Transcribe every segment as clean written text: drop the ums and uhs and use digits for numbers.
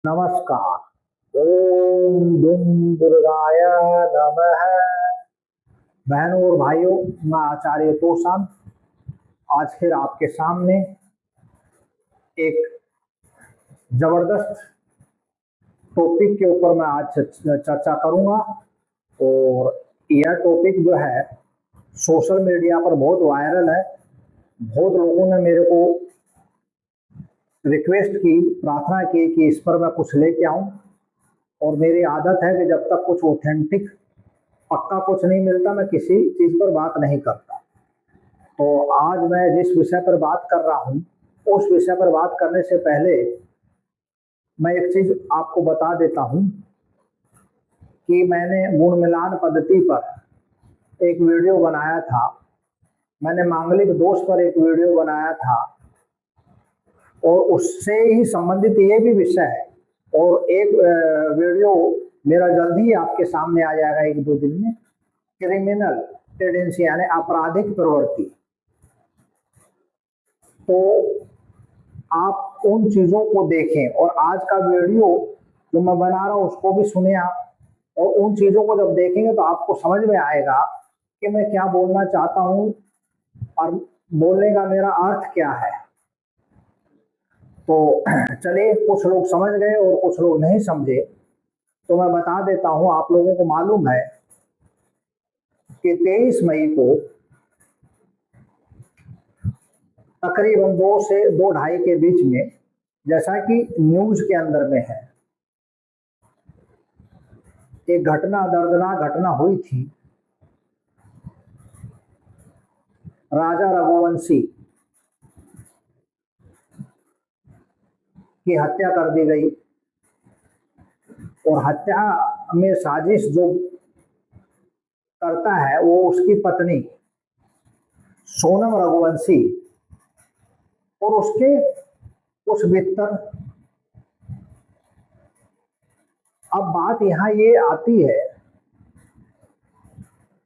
नमस्कार। ओम दुम दुर्गाय नमः। बहनों और भाइयों, मैं आचार्य तोषाम आज फिर आपके सामने एक जबरदस्त टॉपिक के ऊपर मैं आज चर्चा करूंगा। और यह टॉपिक जो है सोशल मीडिया पर बहुत वायरल है। बहुत लोगों ने मेरे को रिक्वेस्ट की, प्रार्थना की कि इस पर मैं कुछ लेके आऊं। और मेरी आदत है कि जब तक कुछ ऑथेंटिक पक्का कुछ नहीं मिलता मैं किसी चीज पर बात नहीं करता। तो आज मैं जिस विषय पर बात कर रहा हूं उस विषय पर बात करने से पहले मैं एक चीज आपको बता देता हूं कि मैंने गुण मिलान पद्धति पर एक वीडियो बनाया था। मैंने मांगलिक दोष पर एक वीडियो बनाया था और उससे ही संबंधित ये भी विषय है। और एक वीडियो मेरा जल्दी ही आपके सामने आ जाएगा, एक दो दिन में। क्रिमिनल टेंडेंसी यानी आपराधिक प्रवृत्ति। तो आप उन चीजों को देखें और आज का वीडियो जो मैं बना रहा हूं उसको भी सुने आप। और उन चीजों को जब देखेंगे तो आपको समझ में आएगा कि मैं क्या बोलना चाहता हूं और बोलने का मेरा अर्थ क्या है। तो चलिए, कुछ लोग समझ गए और कुछ लोग नहीं समझे, तो मैं बता देता हूं। आप लोगों को मालूम है कि 23 मई को तकरीबन 2 से 2:30 के बीच में, जैसा कि न्यूज के अंदर में है, एक घटना, दर्दनाक घटना हुई थी। राजा रघुवंशी की हत्या कर दी गई। और हत्या में साजिश जो करता है वो उसकी पत्नी सोनम रघुवंशी और उसके कुछ मित्र। अब बात यहाँ ये आती है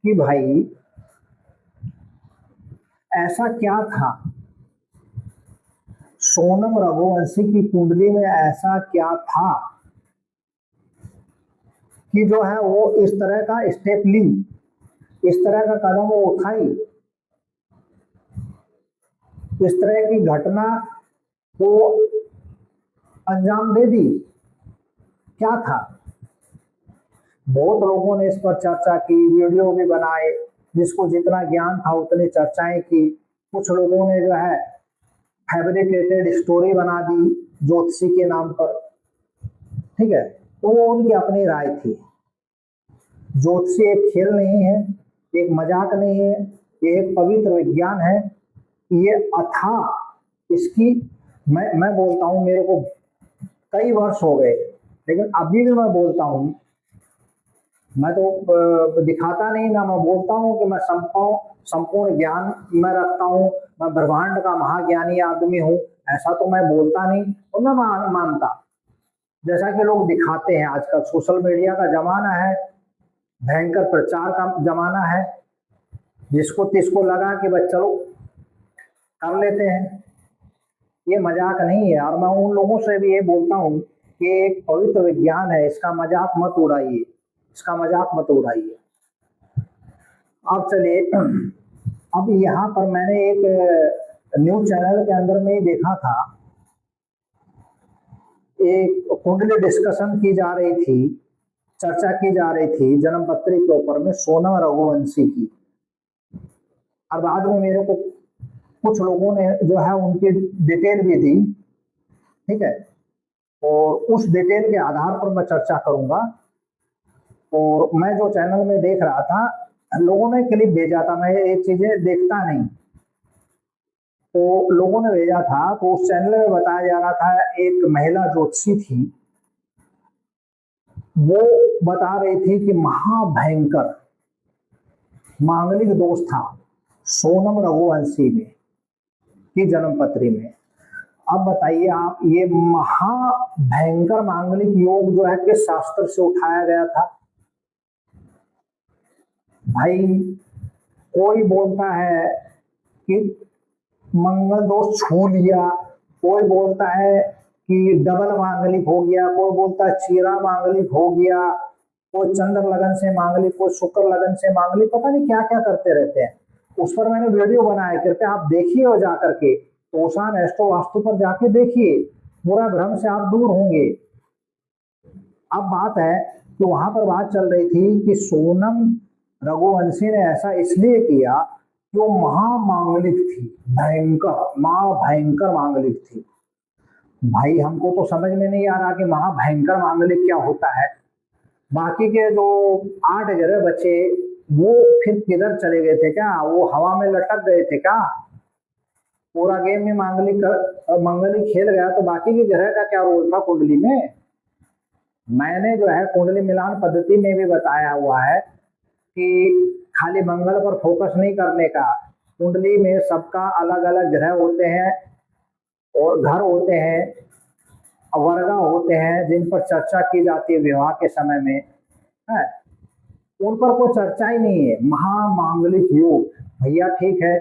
कि भाई ऐसा क्या था, सोनम रघुवंशी की कुंडली में ऐसा क्या था कि जो है वो इस तरह का स्टेप ली, इस तरह का कदम वो उठाई, इस तरह की घटना को अंजाम दे दी। क्या था? बहुत लोगों ने इस पर चर्चा की, वीडियो भी बनाए, जिसको जितना ज्ञान था उतनी चर्चाएं की। कुछ लोगों ने जो है फैब्रिकेटेड स्टोरी बना दी ज्योतिषी के नाम पर। ठीक है, तो वो उनकी अपनी राय थी। ज्योतिषी एक खेल नहीं है, एक मजाक नहीं है, ये एक पवित्र विज्ञान है। ये अथाह इसकी मैं बोलता हूँ, मेरे को कई वर्ष हो गए लेकिन अभी भी मैं बोलता हूँ। मैं तो दिखाता नहीं ना, मैं बोलता हूँ कि मैं संपूर्ण ज्ञान मैं रखता हूँ, मैं ब्रह्मांड का महाज्ञानी आदमी हूँ। ऐसा तो मैं बोलता नहीं और मैं मानता, जैसा कि लोग दिखाते हैं। आजकल सोशल मीडिया का जमाना है, भयंकर प्रचार का जमाना है, जिसको तिसको लगा कि बस चलो कर लेते हैं। ये मजाक नहीं है। और मैं उन लोगों से भी ये बोलता हूँ कि एक पवित्र विज्ञान है, इसका मजाक मत उड़ाइए, इसका मजाक मत उड़ाइए। अब चलिए, अब यहाँ पर मैंने एक न्यूज चैनल के अंदर में ही देखा था, एक कुंडली डिस्कशन की जा रही थी, चर्चा की जा रही थी जन्मपत्री के ऊपर में सोनम रघुवंशी की। और बाद में मेरे को कुछ लोगों ने जो है उनकी डिटेल भी दी। ठीक है, और उस डिटेल के आधार पर मैं चर्चा करूंगा। और मैं जो चैनल में देख रहा था, लोगों ने क्लिप भेजा था, मैं ये चीजें देखता नहीं, तो लोगों ने भेजा था। तो उस चैनल में बताया जा रहा था, एक महिला ज्योतिषी थी, वो बता रही थी कि महाभयंकर मांगलिक दोष था सोनम रघुवंशी में की जन्मपत्री में। अब बताइए आप, ये महाभयंकर मांगलिक योग जो है किस शास्त्र से उठाया गया था? भाई, कोई बोलता है कि मंगल दोष छू लिया, कोई बोलता है कि डबल मांगलिक हो गया, कोई बोलता है चीरा मांगलिक हो गया, कोई चंद्र लगन से मांगलिक, कोई शुक्र लगन से मांगलिक, पता नहीं क्या क्या करते रहते हैं। उस पर मैंने वीडियो बनाया, कृपया आप देखिए और जाकर के तोशान एस्ट्रो वास्तु पर जाके देखिए, पूरा भ्रम से आप दूर होंगे। अब बात है कि वहां पर बात चल रही थी कि सोनम रघुवंशी ने ऐसा इसलिए किया कि वो महामांगलिक थी, भयंकर भयंकर मांगलिक थी। भाई हमको तो समझ में नहीं आ रहा कि महाभयंकर मांगलिक क्या होता है। बाकी के जो 8 ग्रह बचे वो फिर किधर चले गए थे क्या, वो हवा में लटक गए थे क्या? पूरा गेम में मांगलिक खेल गया तो बाकी के ग्रह का क्या रोल था कुंडली में? मैंने जो है कुंडली मिलान पद्धति में भी बताया हुआ है कि खाली मंगल पर फोकस नहीं करने का, कुंडली में सबका अलग अलग ग्रह होते हैं और घर होते हैं, वर्गा होते हैं जिन पर चर्चा की जाती है विवाह के समय में, है उन पर कोई चर्चा ही नहीं है। महामांगलिक योग, भैया ठीक है,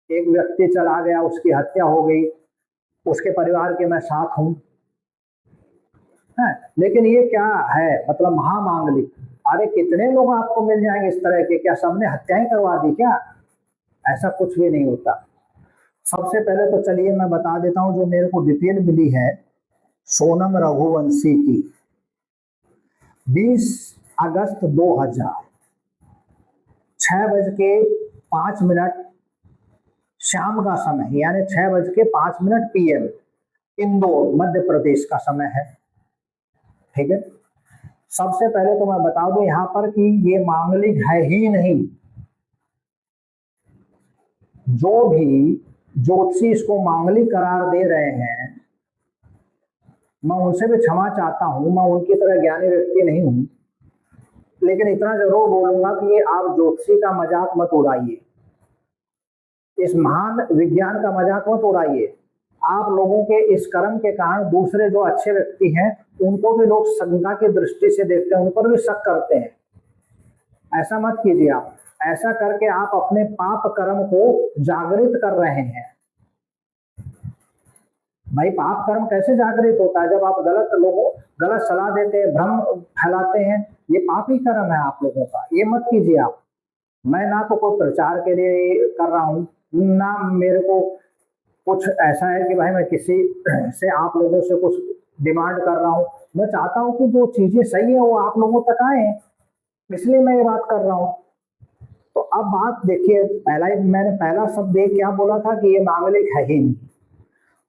एक व्यक्ति चला गया, उसकी हत्या हो गई, उसके परिवार के मैं साथ हूं, है लेकिन ये क्या है मतलब महामांगलिक? अरे कितने लोग आपको मिल जाएंगे इस तरह के, क्या सबने हत्याएं करवा दी क्या? ऐसा कुछ भी नहीं होता। सबसे पहले तो चलिए मैं बता देता हूं जो मेरे को डिटेल मिली है सोनम रघुवंशी की। 20 अगस्त 2000 6:05 शाम का समय, यानी 6:05 PM, इंदौर मध्य प्रदेश का समय है। ठीक है, सबसे पहले तो मैं बता दूं यहां पर कि ये मांगलिक है ही नहीं। जो भी ज्योतिषी इसको मांगलिक करार दे रहे हैं, मैं उनसे भी क्षमा चाहता हूं, मैं उनकी तरह ज्ञानी व्यक्ति नहीं हूं, लेकिन इतना जरूर बोलूंगा कि ये आप ज्योतिषी का मजाक मत उड़ाइए, इस महान विज्ञान का मजाक मत उड़ाइए। आप लोगों के इस कर्म के कारण दूसरे जो अच्छे व्यक्ति हैं उनको भी लोग शंका की दृष्टि से देखते हैं, उन पर भी शक करते हैं। ऐसा मत कीजिए आप, ऐसा करके आप अपने पाप कर्म को जागृत कर रहे हैं। भाई पाप कर्म कैसे जागृत होता है? जब आप गलत सलाह देते हैं, भ्रम फैलाते हैं, ये पाप ही कर्म है आप लोगों का, ये मत कीजिए आप। मैं ना तो कोई प्रचार के लिए कर रहा हूँ, ना मेरे को कुछ ऐसा है कि भाई मैं किसी से आप लोगों से कुछ डिमांड कर रहा हूँ। मैं चाहता हूँ कि जो चीजें सही है वो आप लोगों तक आए, इसलिए मैं ये बात कर रहा हूँ। तो अब बात देखिए, मैंने पहला शब्द ये क्या बोला था कि ये मांगलिक है ही नहीं।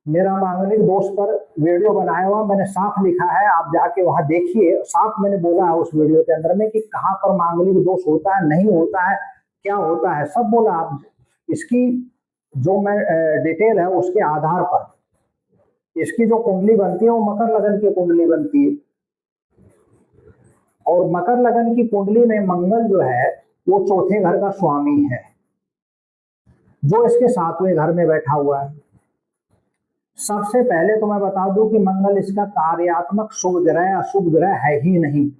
मेरा मांगलिक दोष पर वीडियो बनाया हुआ, मैंने साफ लिखा है, आप जाके वहां देखिए, साफ मैंने बोला है उस वीडियो के अंदर में कि कहाँ पर मांगलिक दोष होता है, नहीं होता है, क्या होता है, सब बोला। आप इसकी जो मैं डिटेल है उसके आधार पर इसकी जो कुंडली बनती है वो मकर लगन की कुंडली बनती है, और मकर लगन की कुंडली में मंगल जो है वो चौथे घर का स्वामी है, जो इसके 7वें घर में बैठा हुआ है। सबसे पहले तो मैं बता दूं कि मंगल इसका कार्यात्मक शुभ ग्रह अशुभ ग्रह है ही नहीं।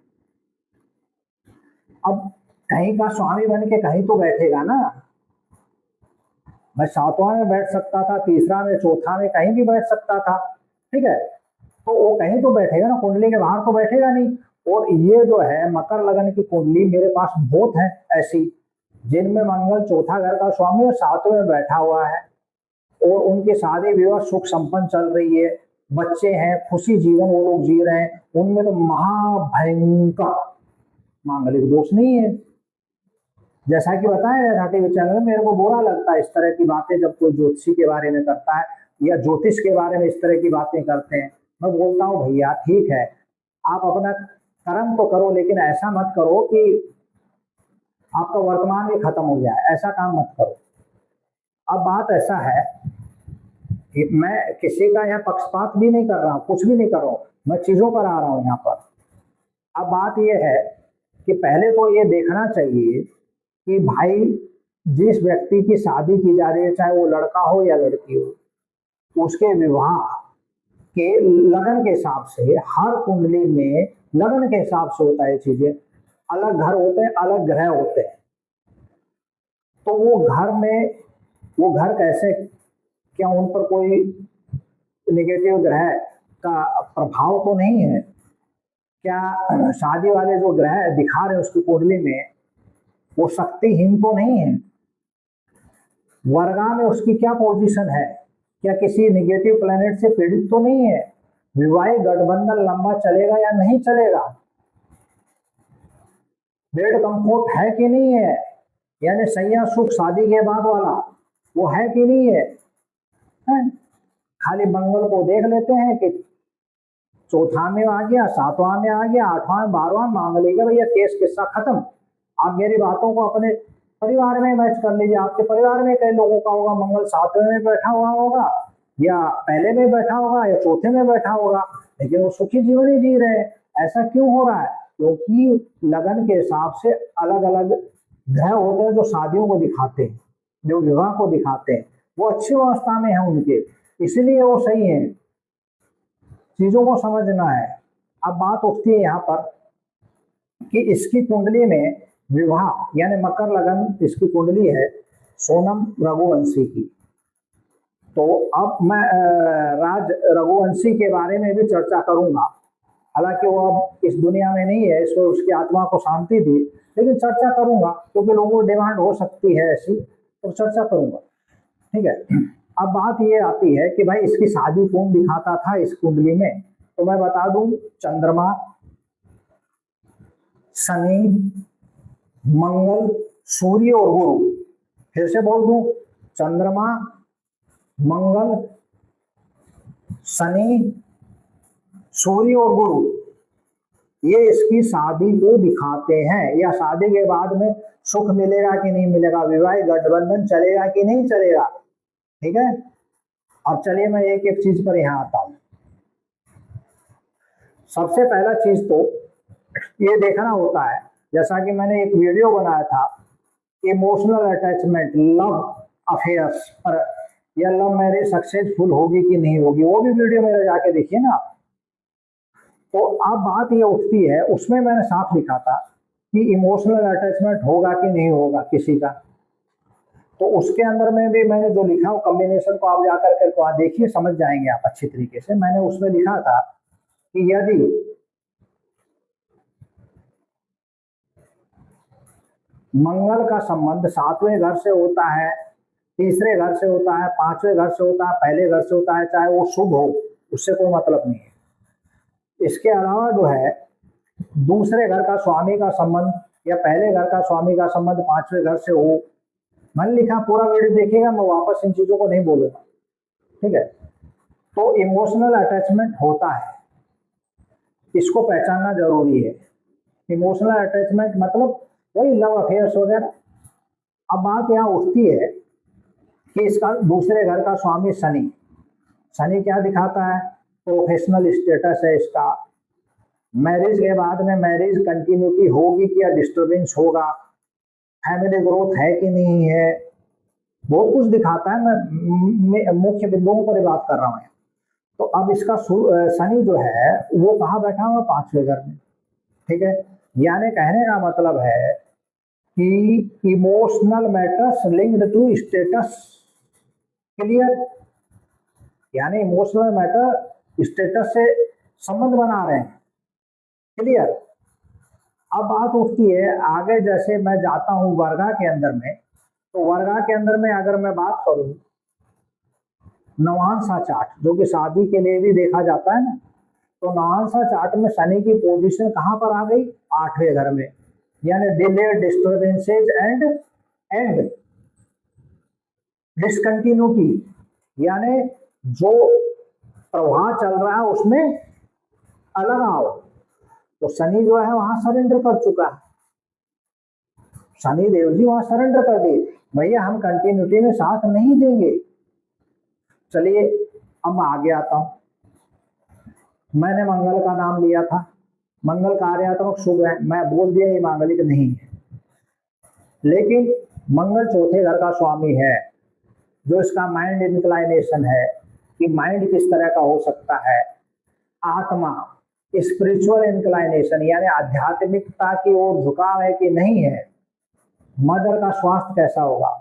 अब कहीं का स्वामी बन के कहीं तो बैठेगा ना, मैं 7वां में बैठ सकता था, तीसरा में, चौथा में, कहीं भी बैठ सकता था, ठीक है, तो वो कहीं तो बैठेगा ना, कुंडली के बाहर तो बैठेगा नहीं। और ये जो है मकर लगन की कुंडली मेरे पास बहुत है ऐसी, जिनमें मंगल चौथा घर का स्वामी और 7वें में बैठा हुआ है, और उनके शादी विवाह सुख संपन्न चल रही है, बच्चे हैं, खुशी जीवन वो लोग जी रहे हैं, उनमें तो महाभयंकर मांगलिक दोष नहीं है। जैसा कि बताया टीवी चैनल में, मेरे को बुरा लगता है इस तरह की बातें जब कोई ज्योतिषी के बारे में करता है या ज्योतिष के बारे में इस तरह की बातें करते हैं। मैं बोलता हूँ भैया ठीक है, आप अपना कर्म तो करो, लेकिन ऐसा मत करो कि आपका वर्तमान भी खत्म हो जाए, ऐसा काम मत करो। अब बात ऐसा है कि मैं किसी का यहाँ पक्षपात भी नहीं कर रहा हूँ, कुछ भी नहीं कर रहा हूँ, मैं चीजों पर आ रहा हूँ यहाँ पर। अब बात यह है कि पहले तो ये देखना चाहिए कि भाई जिस व्यक्ति की शादी की जा रही है, चाहे वो लड़का हो या लड़की हो, उसके विवाह के लगन के हिसाब से, हर कुंडली में लगन के हिसाब से होता है। चीजें अलग घर होते हैं, अलग ग्रह होते हैं, तो वो घर कैसे, क्या उन पर कोई निगेटिव ग्रह का प्रभाव तो नहीं है? क्या शादी वाले जो ग्रह दिखा रहे हैं उसकी कुंडली में वो शक्तिहीन तो नहीं है? वर्गा में उसकी क्या पोजीशन है? क्या किसी निगेटिव प्लेनेट से पीड़ित तो नहीं है? विवाहिक गठबंधन लंबा चलेगा या नहीं चलेगा? बेड कंफर्ट है कि नहीं है? यानी सैया सुख शादी के बाद वाला वो है कि नहीं है? हैं? खाली मंगल को देख लेते हैं कि चौथा में आ गया, सातवां में आ गया, आठवां में, 12वां मांग लेगा, भैया केस किस्सा खत्म। आप मेरी बातों को अपने परिवार में मैच कर लीजिए। आपके परिवार में कई लोगों का होगा मंगल 7वें में बैठा हुआ होगा, या पहले में बैठा होगा, या चौथे में बैठा होगा, लेकिन वो सुखी जीवन ही जी रहे हैं। ऐसा क्यों हो रहा है? क्योंकि लगन के हिसाब से अलग अलग ग्रह होते हैं जो शादियों को दिखाते हैं, जो विवाह को दिखाते हैं, वो अच्छी अवस्था में है उनके, इसलिए वो सही है। चीजों को समझना है। अब बात उठती है यहाँ पर कि इसकी कुंडली में विवाह यानी मकर लगन इसकी कुंडली है सोनम रघुवंशी की। तो अब मैं राज रघुवंशी के बारे में भी चर्चा करूंगा। हालांकि वो अब इस दुनिया में नहीं है, इसको उसकी आत्मा को शांति दी, लेकिन चर्चा करूंगा क्योंकि लोगों को डिमांड हो सकती है ऐसी, तो चर्चा करूंगा। ठीक है। अब बात ये आती है कि भाई इसकी शादी कौन दिखाता था इस कुंडली में? तो मैं बता दूं, चंद्रमा, शनि, मंगल, सूर्य और गुरु। फिर से बोल दूं, चंद्रमा, मंगल, शनि, सूर्य और गुरु, ये इसकी शादी को दिखाते हैं। या शादी के बाद में सुख मिलेगा कि नहीं मिलेगा, विवाहिक गठबंधन चलेगा कि नहीं चलेगा। ठीक है। अब चलिए मैं एक एक चीज पर यहां आता हूं। सबसे पहला चीज तो ये देखना होता है, जैसा कि मैंने एक वीडियो बनाया था इमोशनल अटैचमेंट, लव अफेयर्स पर, या लव मैरिज सक्सेसफुल होगी कि नहीं होगी, वो भी वीडियो मेरा जाके देखिए ना। तो अब बात ये उठती है, उसमें मैंने साफ लिखा था कि इमोशनल अटैचमेंट होगा कि नहीं होगा किसी का। तो उसके अंदर में भी मैंने जो लिखा वो कॉम्बिनेशन को आप जाकर करके वहां देखिए, समझ जाएंगे आप अच्छी तरीके से। मैंने उसमें लिखा था कि यदि मंगल का संबंध 7वें घर से होता है, तीसरे घर से होता है, 5वें घर से होता है, पहले घर से होता है, चाहे वो शुभ हो, उससे कोई मतलब नहीं है। इसके अलावा जो है दूसरे घर का स्वामी का संबंध या पहले घर का स्वामी का संबंध 5वें घर से हो, मैंने लिखा, पूरा वीडियो देखिएगा, मैं वापस इन चीजों को नहीं बोलूंगा। ठीक है। तो इमोशनल अटैचमेंट होता है, इसको पहचानना जरूरी है। इमोशनल अटैचमेंट मतलब वही लव अफेयर्स वगैरह। अब बात यहाँ उठती है कि इसका दूसरे घर का स्वामी शनि, शनि क्या दिखाता है? प्रोफेशनल स्टेटस है इसका। मैरिज के बाद में मैरिज कंटिन्यूटी होगी कि या डिस्टर्बेंस होगा, फैमिली ग्रोथ है कि नहीं है, बहुत कुछ दिखाता है। मैं मुख्य बिंदुओं पर ही बात कर रहा हूँ। तो अब इसका शनि जो है वो कहाँ बैठा हुआ? 5वें घर में। ठीक है। यानी कहने का मतलब है कि emotional matters linked to status, clear? यानी इमोशनल मैटर स्टेटस से संबंध बना रहे हैं, क्लियर? अब बात उठती है आगे, जैसे मैं जाता हूं वर्गा के अंदर में, तो वर्गा के अंदर में अगर मैं बात करूं नवांशा चार्ट, जो कि शादी के लिए भी देखा जाता है ना, तो नवांशा चार्ट में शनि की पोजीशन कहां पर आ गई? 8वें घर में। यानी डिलेड, डिस्टर्बेंसेज एंड डिसकंटिन्यूटी, यानी जो प्रवाह चल रहा है उसमें अलग आओ। तो शनि जो है वहां सरेंडर कर चुका है, शनि देव जी वहां सरेंडर कर दिए, भैया हम कंटिन्यूटी में साथ नहीं देंगे। चलिए अब मैं आगे आता हूं। मैंने मंगल का नाम लिया था, मंगल कार्यात्मक शुभ है, मैं बोल दिया ये मांगलिक नहीं है, लेकिन मंगल चौथे घर का स्वामी है, जो इसका माइंड इंक्लाइनेशन है कि माइंड किस तरह का हो सकता है, आत्मा स्पिरिचुअल इंक्लाइनेशन यानी आध्यात्मिकता की ओर झुकाव है कि नहीं है, मदर का स्वास्थ्य कैसा होगा,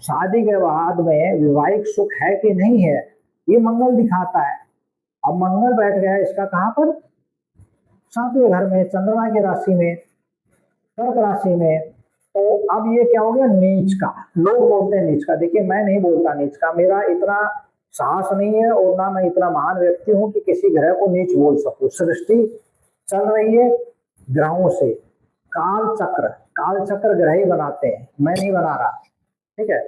शादी के बाद में वैवाहिक सुख है कि नहीं है, ये मंगल दिखाता है। अब मंगल बैठ गया इसका कहां पर, 7वें घर में, चंद्रमा की राशि में, कर्क राशि में। तो अब ये क्या हो गया, नीच का। लोग बोलते हैं नीच का, देखिए मैं नहीं बोलता नीच का, मेरा इतना साहस नहीं है और ना मैं इतना महान व्यक्ति हूं कि किसी ग्रह को नीच बोल सकूं। सृष्टि चल रही है ग्रहों से, काल चक्र ग्रह ही बनाते हैं, मैं नहीं बना रहा, ठीक है।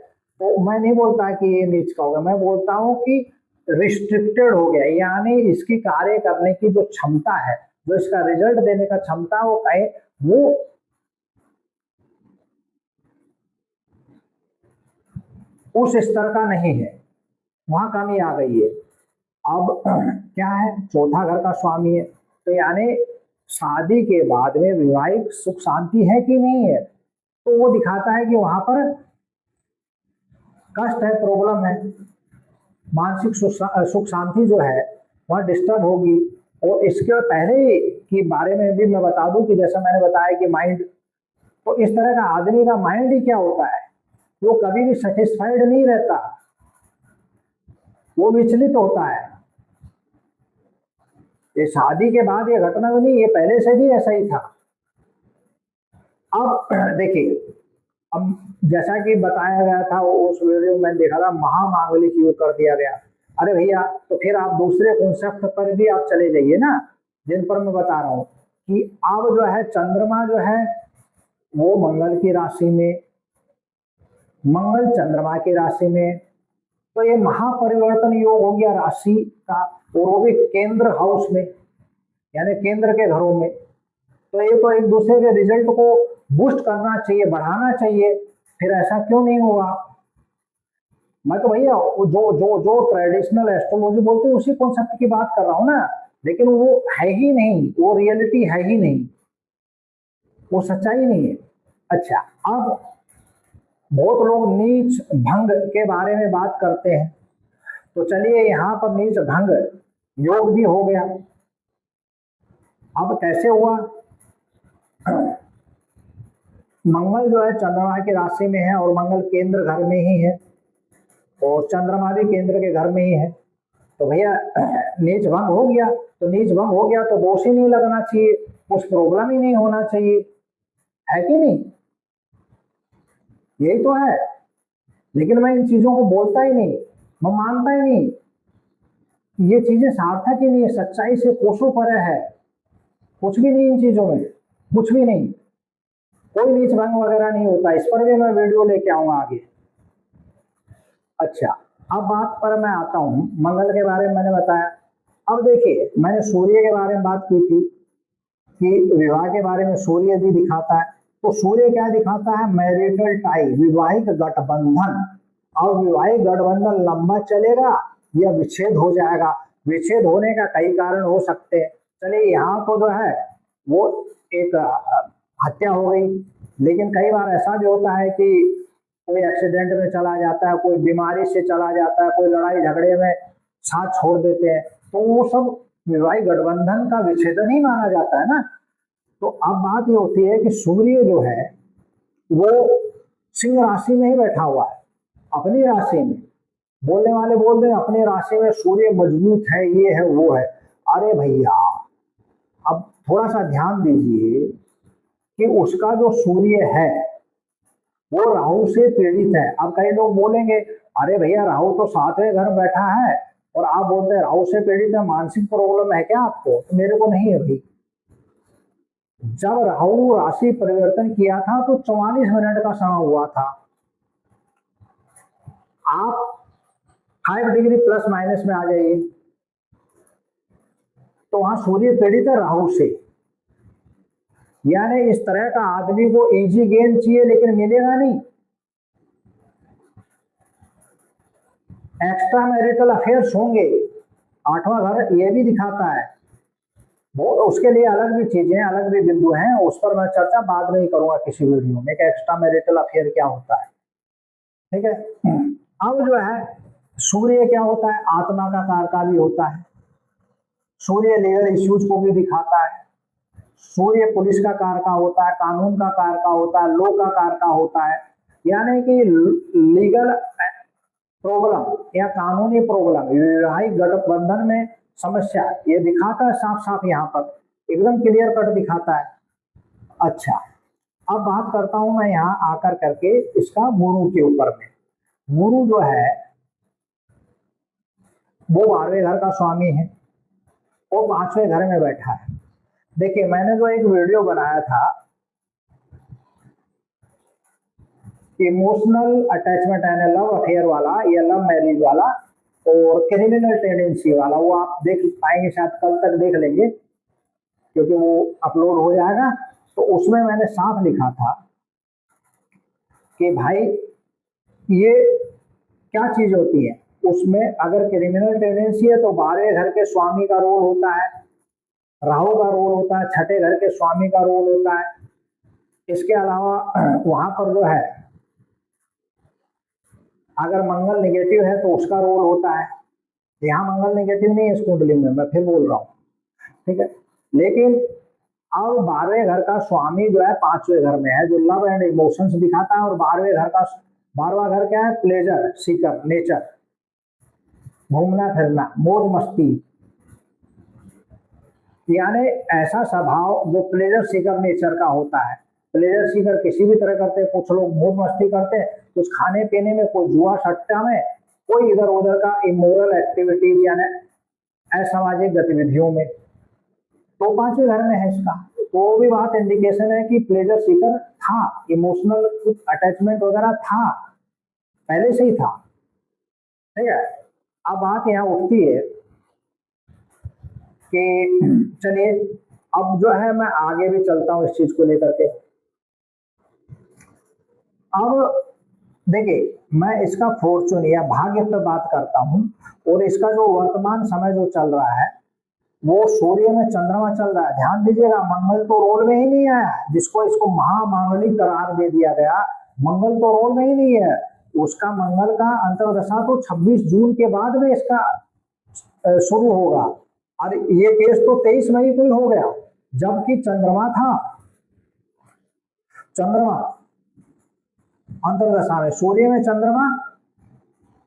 तो मैं नहीं बोलता कि ये नीच का होगा, मैं बोलता हूं कि रिस्ट्रिक्टेड हो गया, यानी इसकी कार्य करने की जो क्षमता है, जो इसका रिजल्ट देने का क्षमता, वो कहे वो उस स्तर का नहीं है, वहां कमी आ गई है। अब क्या है, चौथा घर का स्वामी है, तो यानी शादी के बाद में वैवाहिक सुख शांति है कि नहीं है, तो वो दिखाता है कि वहां पर कष्ट है, प्रॉब्लम है, मानसिक सुख शांति जो है वह डिस्टर्ब होगी। और इसके पहले की बारे में भी मैं बता दूं कि जैसा मैंने बताया कि माइंड, तो इस तरह का आदमी का माइंड ही क्या होता है, वो कभी भी सेटिस्फाइड नहीं रहता, वो विचलित होता है। ये शादी के बाद ये घटना तो नहीं, ये पहले से भी ऐसा ही था। अब देखिए, अब जैसा कि बताया गया था उस वीडियो में देखा था, महामांगलिक योग कर दिया गया। अरे भैया, तो फिर आप दूसरे कॉन्सेप्ट पर भी आप चले जाइए ना, जिन पर मैं बता रहा हूं कि अब जो है चंद्रमा जो है वो मंगल की राशि में, मंगल चंद्रमा की राशि में, तो ये महापरिवर्तन योग हो गया राशि का, और वो भी केंद्र हाउस में, यानी केंद्र के घरों में। तो ये तो एक दूसरे के रिजल्ट को बूस्ट करना चाहिए, बढ़ाना चाहिए, फिर ऐसा क्यों नहीं हुआ। मैं तो भैया जो जो जो ट्रेडिशनल एस्ट्रोलॉजी बोलते हैं उसी कॉन्सेप्ट की बात कर रहा हूं ना, लेकिन वो है ही नहीं, वो रियलिटी है ही नहीं, वो सच्चाई नहीं है। अच्छा, अब बहुत लोग नीच भंग के बारे में बात करते हैं, तो चलिए यहाँ पर नीच भंग योग भी हो गया। अब कैसे हुआ, मंगल जो है चंद्रमा की राशि में है, और मंगल केंद्र घर में ही है, और चंद्रमा भी केंद्र के घर में ही है, तो भैया नीच भंग हो गया। तो नीच भंग हो गया तो दोष ही नहीं लगना चाहिए, कुछ प्रॉब्लम ही नहीं होना चाहिए, है कि नहीं, यही तो है। लेकिन मैं इन चीजों को बोलता ही नहीं, मैं मानता ही नहीं, ये चीजें सार्थक ही नहीं है, सच्चाई से कोसों परे है, कुछ भी नहीं इन चीजों में, कुछ भी नहीं, कोई नीच भंग वगैरह नहीं होता। इस पर भी मैं वीडियो लेके आऊंगा आगे। अच्छा, अब बात पर मैं आता हूं, मंगल के बारे में मैंने बताया। अब देखिए, मैंने सूर्य के बारे में बात की थी कि विवाह के बारे में सूर्य भी दिखाता है, तो सूर्य क्या दिखाता है, मैरिटल टाई, विवाहिक गठबंधन। और विवाहिक गठबंधन लंबा चलेगा या विच्छेद हो जाएगा, विच्छेद होने का कई कारण हो सकते हैं। चलिए, यहाँ तो जो है वो एक हत्या हो गई, लेकिन कई बार ऐसा भी होता है कि कोई एक्सीडेंट में चला जाता है, कोई बीमारी से चला जाता है, कोई लड़ाई झगड़े में साथ छोड़ देते हैं, तो वो सब विवाहिक गठबंधन का विच्छेदन ही माना जाता है ना। तो अब बात ये होती है कि सूर्य जो है वो सिंह राशि में ही बैठा हुआ है, अपनी राशि में। बोलने वाले बोल रहे हैं अपनी राशि में सूर्य मजबूत है, ये है वो है। अरे भैया, अब थोड़ा सा ध्यान दीजिए कि उसका जो सूर्य है वो राहु से पीड़ित है। अब कई लोग बोलेंगे, अरे भैया राहु तो 7वें घर बैठा है और आप बोलते हैं राहु से पीड़ित है, मानसिक प्रॉब्लम है क्या आपको? तो मेरे को नहीं है भाई। जब राहु राशि परिवर्तन किया था तो 44 मिनट का समय हुआ था। आप 5 डिग्री प्लस माइनस में आ जाइए, तो वहां सूर्य पीड़ित है राहु से। यानी इस तरह का आदमी को इजी गेन चाहिए लेकिन मिलेगा नहीं। एक्स्ट्रा मैरिटल अफेयर्स होंगे, 8वां घर ये भी दिखाता है। वो उसके लिए अलग भी चीजें, अलग भी बिंदु हैं, उस पर मैं चर्चा बाद में ही करूंगा किसी वीडियो में कि एक्स्ट्रा मैरिटल अफेयर क्या होता है, ठीक है। अब जो है सूर्य क्या होता है, आत्मा का कारका भी होता है। सूर्य लीगल इश्यूज को भी दिखाता है। सूर्य पुलिस का कारका होता है, कानून का कारका होता है, लॉ का कारका होता है। यानी कि लीगल प्रॉब्लम या कानूनी प्रॉब्लम, वैवाहिक गठबंधन में समस्या ये दिखाता है साफ साफ, यहाँ पर एकदम क्लियर कट दिखाता है। अच्छा, अब बात करता हूं मैं यहाँ आकर करके इसका गुरु के ऊपर में। गुरु जो है वो 12वें घर का स्वामी है और 5वें घर में बैठा है। देखिए, मैंने जो एक वीडियो बनाया था इमोशनल अटैचमेंट यानी लव अफेयर वाला या लव मैरिज वाला और क्रिमिनल टेंडेंसी वाला, वो आप देख पाएंगे, शायद कल तक देख लेंगे क्योंकि वो अपलोड हो जाएगा। तो उसमें मैंने साफ लिखा था कि भाई ये क्या चीज होती है। उसमें अगर क्रिमिनल टेंडेंसी है तो 12वें घर के स्वामी का रोल होता है, राहु का रोल होता है, छठे घर के स्वामी का रोल होता है। इसके अलावा वहां पर जो है अगर मंगल नेगेटिव है तो उसका रोल होता है। यहाँ मंगल नेगेटिव नहीं है इस कुंडली में, मैं फिर बोल रहा हूँ, ठीक है। लेकिन अब 12वें घर का स्वामी जो है 5वें घर में है, जो लव एंड इमोशंस दिखाता है। और 12वां घर क्या है? प्लेजर सीकर नेचर, घूमना फिरना, मौज मस्ती, यानी ऐसा स्वभाव जो प्लेजर सीकर नेचर का होता है। प्लेजर सीकर किसी भी तरह करते हैं, कुछ लोग मौज मस्ती करते हैं, कुछ खाने पीने में, कोई जुआ सट्टा में, कोई इधर उधर का इमोरल एक्टिविटीज यानी असामाजिक गतिविधियों में। तो 5वें घर में है इसका, तो वो भी बात इंडिकेशन है कि प्लेजर सीकर था, इमोशनल अटैचमेंट वगैरह था, पहले से ही था, ठीक है। अब बात यहाँ उठती है कि चलिए अब जो है मैं आगे भी चलता हूँ इस चीज को लेकर के। अब देखिए, मैं इसका फॉर्चून या भाग्य पर बात करता हूँ और इसका जो वर्तमान समय जो चल रहा है वो सूर्य में चंद्रमा चल रहा है। ध्यान दीजिएगा, मंगल तो रोल में ही नहीं है, जिसको इसको महामांगलिक करार दे दिया गया, मंगल तो रोल में ही नहीं है। उसका मंगल का अंतर्दशा तो 26 जून के बाद में इसका शुरू होगा। और ये केस तो 23 मई को ही हो गया, जबकि चंद्रमा था, चंद्रमा अंतर्दशा में, सूर्य में चंद्रमा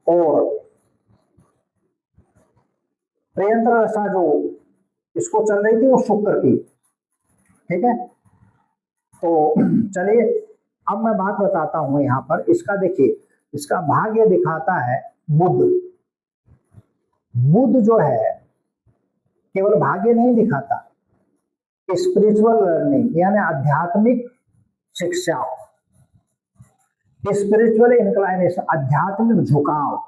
और प्रियंत्र दशा जो इसको चल रही थी वो शुक्र की, ठीक है। तो चलिए अब मैं बात बताता हूं यहां पर इसका। देखिए, इसका भाग्य दिखाता है बुध। बुध जो है केवल भाग्य नहीं दिखाता, स्पिरिचुअल लर्निंग यानी आध्यात्मिक शिक्षा, स्पिरिचुअल इंक्लाइनेशन, आध्यात्मिक झुकाव,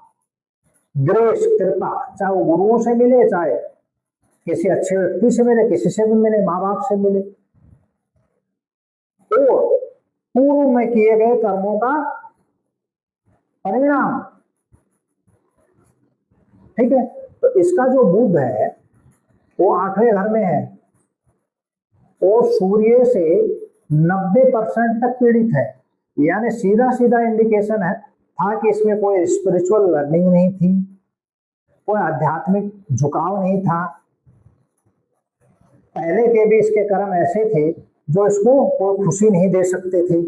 ग्रेस कृपा, चाहे वो गुरुओं से मिले, चाहे किसी अच्छे व्यक्ति से मिले, किसी से भी मिले, माँ बाप से मिले, और पूर्व में किए गए कर्मों का परिणाम, ठीक है। तो इसका जो बुध है वो 8वें घर में है और सूर्य से 90% तक पीड़ित है, यानी सीधा सीधा इंडिकेशन है था कि इसमें कोई स्पिरिचुअल लर्निंग नहीं थी, कोई आध्यात्मिक झुकाव नहीं था। पहले के भी इसके कर्म ऐसे थे जो इसको कोई खुशी नहीं दे सकते थे,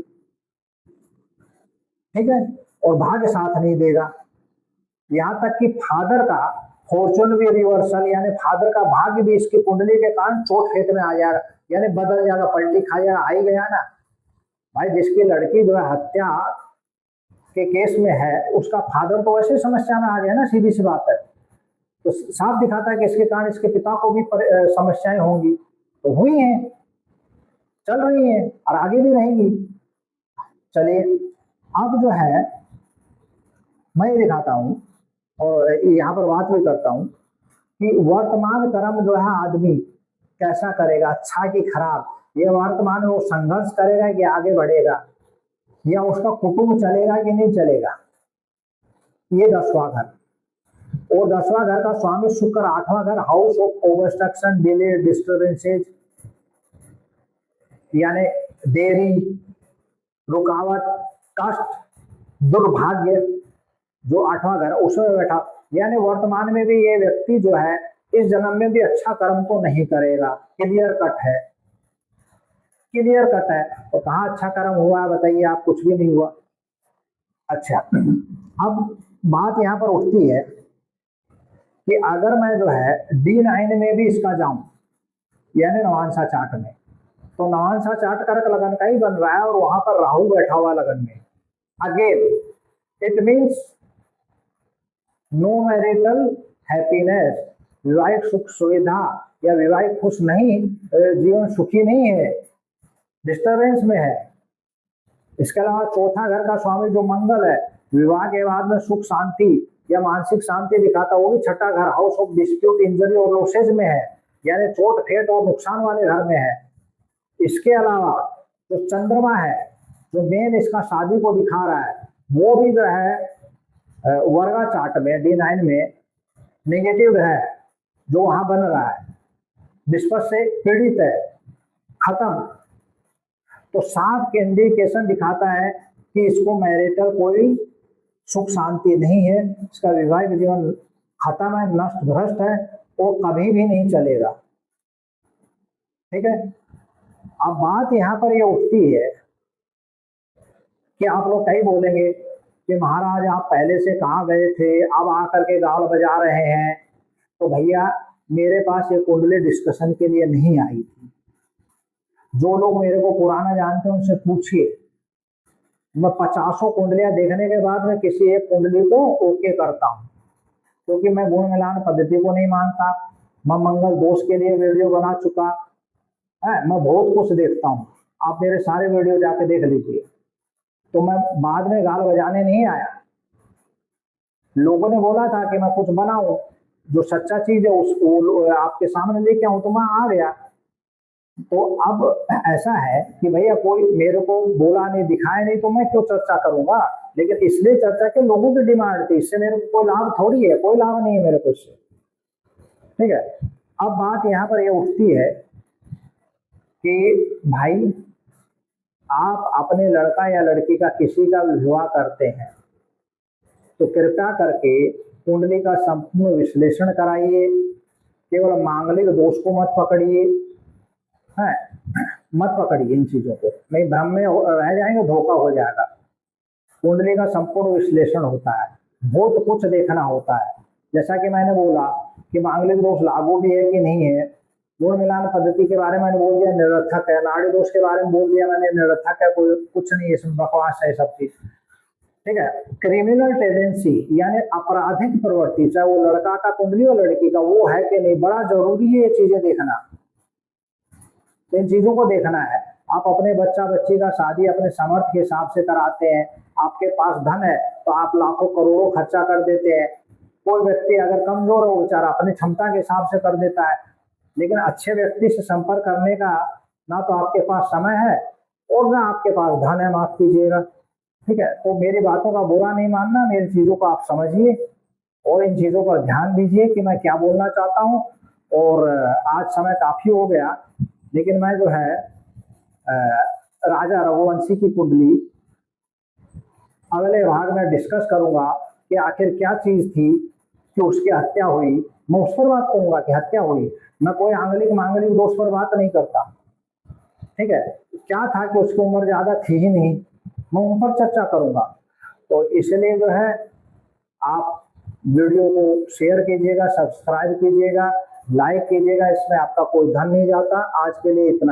ठीक है, और भाग्य साथ नहीं देगा। यहां तक कि फादर का फॉर्चून भी रिवर्सल, यानी फादर का भाग्य भी इसकी कुंडली के कारण चोट खेत में आ जाएगा, यानी बदल जाएगा, पलटी खा जाएगा। आ ही गया ना भाई, जिसकी लड़की जो है हत्या के केस में है, उसका फादर तो वैसे समस्या में आ गया ना, सीधी सी बात है। तो साफ दिखाता है कि इसके कारण इसके पिता को भी समस्याएं होंगी, तो हुई हैं, चल रही हैं और आगे भी रहेंगी। चलिए अब जो है मैं ये दिखाता हूं और यहाँ पर बात भी करता हूं कि वर्तमान कर्म जो है आदमी कैसा करेगा, अच्छा कि खराब। ये वर्तमान में वो संघर्ष करेगा कि आगे बढ़ेगा, या उसका कुटुंब चलेगा कि नहीं चलेगा। ये 10वां घर, और 10वां घर का स्वामी शुक्र, 8वां घर हाउस ऑफ ओब्स्ट्रक्शन, डिले, डिस्टर्बेंसेज, यानी देरी, रुकावट, कष्ट, दुर्भाग्य, जो 8वां घर उसमें बैठा। यानी वर्तमान में भी ये व्यक्ति जो है इस जन्म में भी अच्छा कर्म तो नहीं करेगा, क्लियर कट है, क्लियर कट है। और कहाँ अच्छा कर्म हुआ है बताइए आप? कुछ भी नहीं हुआ। अच्छा, अब बात यहाँ पर उठती है कि अगर मैं जो है D9 में भी इसका जाऊं, यानी नवांशा चार्ट में, तो नवांशा चार्ट का लगन का ही बन रहा है और वहां पर राहु बैठा हुआ लगन में। Again it means no marital happiness, विवाहिक सुख सुविधा या विवाहिक खुश नहीं, जीवन सुखी नहीं है, डिस्टर्बेंस में है। इसके अलावा चौथा घर का स्वामी जो मंगल है, विवाह के बाद में सुख शांति या मानसिक शांति दिखाता, वो भी छठा घर हाउस ऑफ डिस्प्यूट इंजरी और लॉसेज में है, यानी चोट फेट और नुकसान वाले घर में है। इसके अलावा जो चंद्रमा है, जो मेन इसका शादी को दिखा रहा है, वो भी जो है वर्गा चार्ट में D9 में नेगेटिव है, जो वहां बन रहा है, विस्पत से पीड़ित है, खत्म। तो साफ इंडिकेशन दिखाता है कि इसको मैरिटल कोई सुख शांति नहीं है, इसका वैवाहिक जीवन खत्म है, नष्ट भ्रष्ट है, वो कभी भी नहीं चलेगा। ठीक है। अब बात यहाँ पर ये उठती है कि आप लोग कहीं बोलेंगे कि महाराज आप पहले से कहाँ गए थे, अब आकर के गाल बजा रहे हैं। तो भैया मेरे पास ये कुंडली डिस्कशन के लिए नहीं आई थी। जो लोग मेरे को पुराना जानते हैं उनसे पूछिए, मैं 50 कुंडलियां देखने के बाद में किसी एक कुंडली को ओके करता हूँ, क्योंकि मैं गुण मिलान पद्धति को नहीं मानता। मैं मंगल दोष के लिए वीडियो बना चुका है, मैं बहुत कुछ देखता हूँ, आप मेरे सारे वीडियो जाके देख लीजिए। तो मैं बाद में गाल बजाने नहीं आया। लोगों ने बोला था कि मैं कुछ बनाऊं, जो सच्चा चीज है उसको आपके सामने लेके आऊं, तो मैं आ गया। तो अब ऐसा है कि भैया कोई मेरे को बोला नहीं, दिखाया नहीं, तो मैं क्यों चर्चा करूंगा। लेकिन इसलिए चर्चा के लोगों की डिमांड थी, इससे मेरे को कोई लाभ थोड़ी है, कोई लाभ नहीं है मेरे को इससे। ठीक है। अब बात यहाँ पर ये उठती है कि भाई आप अपने लड़का या लड़की का किसी का विवाह करते हैं तो कृपया करके कुंडली का संपूर्ण विश्लेषण कराइए। केवल मांगलिक दोष को मत पकड़िए, है मत पकड़िए इन चीजों को, नहीं भ्रम में रह जाएंगे, धोखा हो जाएगा। कुंडली का संपूर्ण विश्लेषण होता है, बहुत कुछ देखना होता है। जैसा कि मैंने बोला कि मांगलिक दोष लागू भी है कि नहीं है, गुण मिलान पद्धति के बारे में मैंने बोल दिया निरर्थक है, नाड़ी दोष के बारे में बोल दिया मैंने निरर्थक है, कोई कुछ नहीं है, इसमें बकवास है सब चीज। ठीक है। क्रिमिनल टेंडेंसी यानी आपराधिक प्रवृत्ति, चाहे वो लड़का का कुंडली और लड़की का, वो है कि नहीं, बड़ा जरूरी है ये चीजें देखना। इन चीजों को देखना है। आप अपने बच्चा बच्ची का शादी अपने सामर्थ्य के हिसाब से कराते हैं, आपके पास धन है तो आप लाखों करोड़ों खर्चा कर देते हैं। कोई व्यक्ति अगर कमजोर हो बेचारा अपनी क्षमता के हिसाब से कर देता है, लेकिन अच्छे व्यक्ति से संपर्क करने का ना तो आपके पास समय है और ना आपके पास धन है, माफ कीजिएगा। ठीक है। तो मेरी बातों का बुरा नहीं मानना, मेरी चीजों को आप समझिए और इन चीजों पर ध्यान दीजिए कि मैं क्या बोलना चाहता हूँ। और आज समय काफी हो गया, लेकिन मैं जो है राजा रघुवंशी की कुंडली अगले भाग में डिस्कस करूंगा कि आखिर क्या चीज थी कि उसकी हत्या हुई। मैं उस पर बात करूंगा कि हत्या हुई, मैं कोई आंगलिक मांगलिक दोष पर बात नहीं करता। ठीक है। क्या था कि उसकी उम्र ज्यादा थी ही नहीं, मैं उन पर चर्चा करूंगा। तो इसलिए जो है आप वीडियो को शेयर कीजिएगा, सब्सक्राइब कीजिएगा, लाइक कीजिएगा, इसमें आपका कोई धन नहीं जाता। आज के लिए इतना ही।